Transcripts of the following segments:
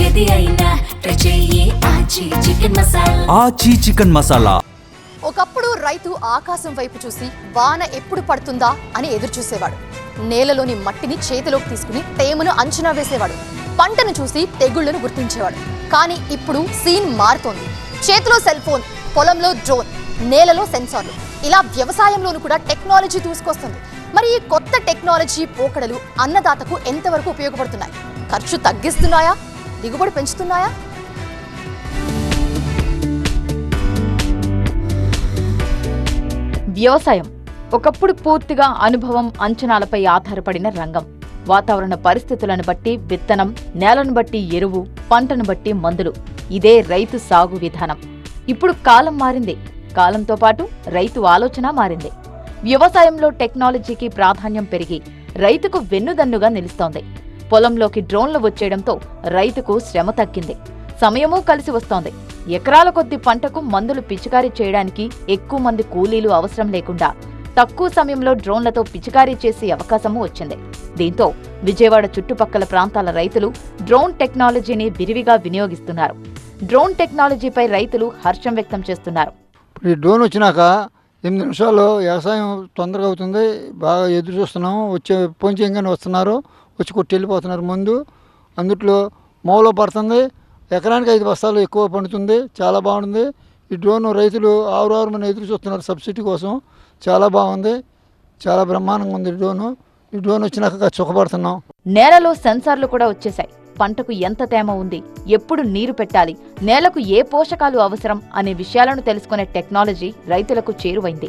ఏది అయినా ట్రై చెయ్యి ఆచి చికెన్ మసాలా. ఆచి చికెన్ మసాలా. ఒకప్పుడు రైతు ఆకాశం వైపు చూసి వాన ఎప్పుడు పడుతుందా అని ఎదురు చూసేవాడు. నేలలోని మట్టిని చేతిలోకి తీసుకుని తేమను అంచనా వేసేవాడు. పంటను చూసి తెగుళ్లను గుర్తించేవాడు. కానీ ఇప్పుడు సీన్ మారుతోంది. చేతిలో సెల్ ఫోన్, పొలంలో డ్రోన్, నేలలో సెన్సార్లు, ఇలా వ్యవసాయంలోనూ కూడా టెక్నాలజీ దూసుకొస్తుంది. మరి ఈ కొత్త టెక్నాలజీ పోకడలు అన్నదాతకు ఎంతవరకు ఉపయోగపడుతున్నాయి? ఖర్చు తగ్గిస్తున్నాయా? దిగుబడి పెంచుతున్నాయా? వ్యవసాయం ఒకప్పుడు పూర్తిగా అనుభవం, అంచనాలపై ఆధారపడిన రంగం. వాతావరణ పరిస్థితులను బట్టి విత్తనం, నేలను బట్టి ఎరువు, పంటను బట్టి మందులు, ఇదే రైతు సాగు విధానం. ఇప్పుడు కాలం మారింది. కాలంతో పాటు రైతు ఆలోచన మారింది. వ్యవసాయంలో టెక్నాలజీకి ప్రాధాన్యం పెరిగి రైతుకు వెన్నుదన్నుగా నిలుస్తోంది. పొలంలోకి డ్రోన్లు వచ్చేయడంతో రైతుకు శ్రమ తగ్గింది, సమయమూ కలిసి వస్తోంది. ఎకరాల కొద్ది పంటకు మందులు పిచికారీ చేయడానికి ఎక్కువ మంది కూలీలు అవసరం లేకుండా తక్కువ సమయంలో డ్రోన్లతో పిచికారీ చేసే అవకాశమూ వచ్చింది. దీంతో విజయవాడ చుట్టుపక్కల ప్రాంతాల రైతులు డ్రోన్ టెక్నాలజీని విరివిగా వినియోగిస్తున్నారు. డ్రోన్ టెక్నాలజీపై రైతులు హర్షం వ్యక్తం చేస్తున్నారు. ఈ డ్రోన్ వచ్చినాక 8 నిమిషాల్లో వ్యవసాయం తొందరగా అవుతుంది. బాగా ఎదురు చూస్తున్నాము. వచ్చే ఫోన్ చేయగానే వస్తున్నారు, వచ్చి కొట్టి వెళ్ళిపోతున్నారు. ముందు అందుట్లో మూలలో పడుతుంది. ఎకరానికి 5 బస్తాలు ఎక్కువ పండుతుంది. చాలా బాగుంది. ఈ డ్రోన్ రైతులు ఆరు మన ఎదురు చూస్తున్నారు సబ్సిడీ కోసం. చాలా బాగుంది, చాలా బ్రహ్మాండంగా ఉంది ఈ డ్రోన్ వచ్చినాక సుఖపడుతున్నాం. నేలలో సెన్సార్లు కూడా వచ్చేశాయి. పంటకు ఎంత తేమ ఉంది, ఎప్పుడు నీరు పెట్టాలి, నేలకు ఏ పోషకాలు అవసరం అనే విషయాలను తెలుసుకునే టెక్నాలజీ రైతులకు చేరువైంది.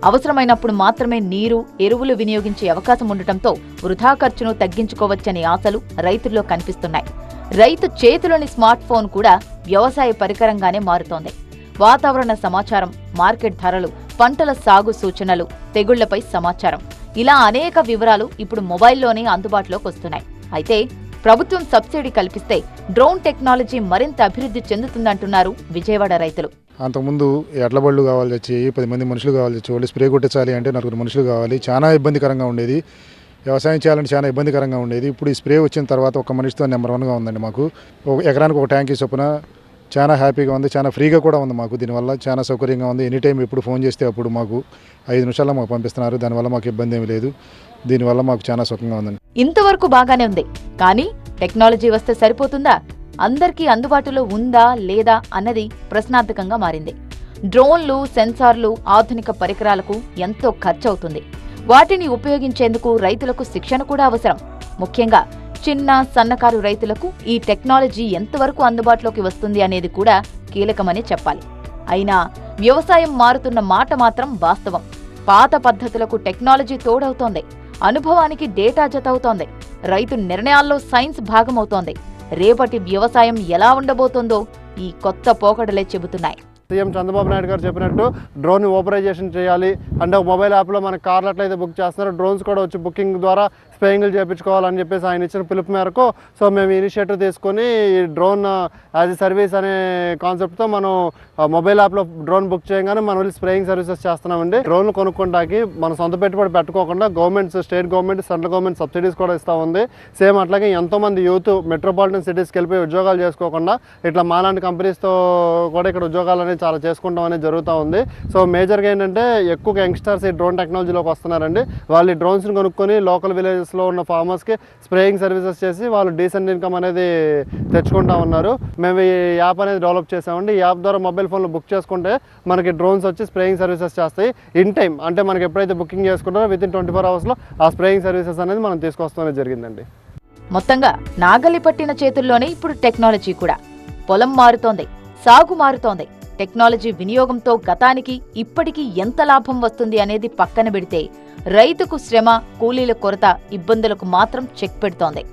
అవసరమైనప్పుడు మాత్రమే నీరు, ఎరువులు వినియోగించే అవకాశం ఉండటంతో వృధా ఖర్చును తగ్గించుకోవచ్చనే ఆశలు రైతుల్లో కనిపిస్తున్నాయి. రైతు చేతిలోని స్మార్ట్ ఫోన్ కూడా వ్యవసాయ పరికరంగానే మారుతోంది. వాతావరణ సమాచారం, మార్కెట్ ధరలు, పంటల సాగు సూచనలు, తెగుళ్లపై సమాచారం, ఇలా అనేక వివరాలు ఇప్పుడు మొబైల్లోనే అందుబాటులోకి వస్తున్నాయి. అయితే ప్రభుత్వం సబ్సిడీ కల్పిస్తే డ్రోన్ టెక్నాలజీ మరింత అభివృద్ధి చెందుతుందంటున్నారు విజయవాడ రైతులు. అంతకుముందు ఎడ్ల బళ్ళు కావాలి వచ్చి 10 మంది మనుషులు కావాలి వచ్చి వాళ్ళు స్ప్రే కొట్టించాలి అంటే 4 మనుషులు కావాలి. చాలా ఇబ్బందికరంగా ఉండేది. వ్యవసాయం చేయాలంటే చాలా ఇబ్బందికరంగా ఉండేది. ఇప్పుడు ఈ స్ప్రే వచ్చిన తర్వాత ఒక మనిషితో నెంబర్ 1గా ఉందండి. మాకు ఎకరానికి ఒక ట్యాంక్ చొప్పున చాలా హ్యాపీగా ఉంది. చాలా ఫ్రీగా కూడా ఉంది. మాకు దీనివల్ల చాలా సౌకర్యంగా ఉంది. ఎనీ టైం ఎప్పుడు ఫోన్ చేస్తే అప్పుడు మాకు 5 నిమిషాల్లో మాకు పంపిస్తున్నారు. దానివల్ల మాకు ఇబ్బంది ఏమీ లేదు. దీనివల్ల మాకు చాలా సుఖంగా ఉందండి. ఇంతవరకు బాగానే ఉంది. కానీ టెక్నాలజీ వస్తే సరిపోతుందా? అందరికీ అందుబాటులో ఉందా లేదా అన్నది ప్రశ్నార్థకంగా మారింది. డ్రోన్లు, సెన్సార్లు, ఆధునిక పరికరాలకు ఎంతో ఖర్చవుతుంది. వాటిని ఉపయోగించేందుకు రైతులకు శిక్షణ కూడా అవసరం. ముఖ్యంగా చిన్న, సన్నకారు రైతులకు ఈ టెక్నాలజీ ఎంతవరకు అందుబాటులోకి వస్తుంది అనేది కూడా కీలకమని చెప్పాలి. అయినా వ్యవసాయం మారుతున్న మాట మాత్రం వాస్తవం. పాత పద్ధతులకు టెక్నాలజీ తోడవుతోంది. అనుభవానికి డేటా జతవుతోంది. రైతు నిర్ణయాల్లో సైన్స్ భాగమవుతోంది. రేపటి వ్యవసాయం ఎలా ఉండబోతోందో ఈ కొత్త పోకడలే చెబుతున్నాయి. సీఎం చంద్రబాబు నాయుడు గారు చెప్పినట్టు డ్రోన్ ఓపరైజేషన్ చేయాలి అంటే మొబైల్ యాప్లో మన కార్లు అట్లయితే బుక్ చేస్తున్నారు, డ్రోన్స్ కూడా వచ్చి బుకింగ్ ద్వారా స్ప్రేయింగ్లు చేయించుకోవాలని చెప్పేసి ఆయన ఇచ్చిన పిలుపు మేరకు మేము ఇనిషియేటివ్ తీసుకొని ఈ డ్రోన్ యాజ్ ఎ సర్వీస్ అనే కాన్సెప్ట్తో మనం మొబైల్ యాప్లో డ్రోన్ బుక్ చేయగానే మనం వెళ్ళి స్ప్రేయింగ్ సర్వీసెస్ చేస్తున్నామండి. డ్రోన్లు కొనుక్కోవడానికి మన సొంత పెట్టుబడి పెట్టుకోకుండా government, state government, central government subsidies కూడా ఇస్తూ ఉంది. సేమ్ అట్లాగే ఎంతోమంది యూత్ మెట్రోపాలిటన్ సిటీస్కి వెళ్ళిపోయి ఉద్యోగాలు చేసుకోకుండా ఇట్లా మాలాంటి కంపెనీస్తో కూడా ఇక్కడ ఉద్యోగాలు అనేది చాలా చేసుకుంటాం అనేది జరుగుతూ ఉంది. సో మేజర్గా ఏంటంటే ఎక్కువగా యంగ్స్టర్స్ ఈ డ్రోన్ టెక్నాలజీలోకి వస్తున్నారండి. వాళ్ళు ఈ డ్రోన్స్ని కొనుక్కొని లోకల్ విలేజెస్లో ఉన్న ఫార్మర్స్కి స్ప్రేయింగ్ సర్వీసెస్ చేసి వాళ్ళు డీసెంట్ ఇన్కమ్ అనేది తెచ్చుకుంటా ఉన్నారు. మేము ఈ యాప్ అనేది డెవలప్ చేసామండి. ఈ యాప్ ద్వారా మొబైల్ ఫోన్లో బుక్ చేసుకుంటే మనకి డ్రోన్స్ వచ్చి స్ప్రేయింగ్ సర్వీసెస్ చేస్తాయి ఇన్ టైం. అంటే మనకి ఎప్పుడైతే బుకింగ్ చేసుకుంటారో వితిన్ 24 అవర్స్లో ఆ స్ప్రేయింగ్ సర్వీసెస్ అనేది మనం తీసుకొస్తామని జరిగిందండి. మొత్తంగా నాగలి పట్టిన చేతుల్లోనే ఇప్పుడు టెక్నాలజీ కూడా. పొలం మారుతోంది, సాగు మారుతోంది. టెక్నాలజీ వినియోగంతో గతానికి ఇప్పటికీ ఎంత లాభం వస్తుంది అనేది పక్కన పెడితే రైతుకు శ్రమ, కూలీల కొరత, ఇబ్బందులకు మాత్రం చెక్ పెడుతోంది.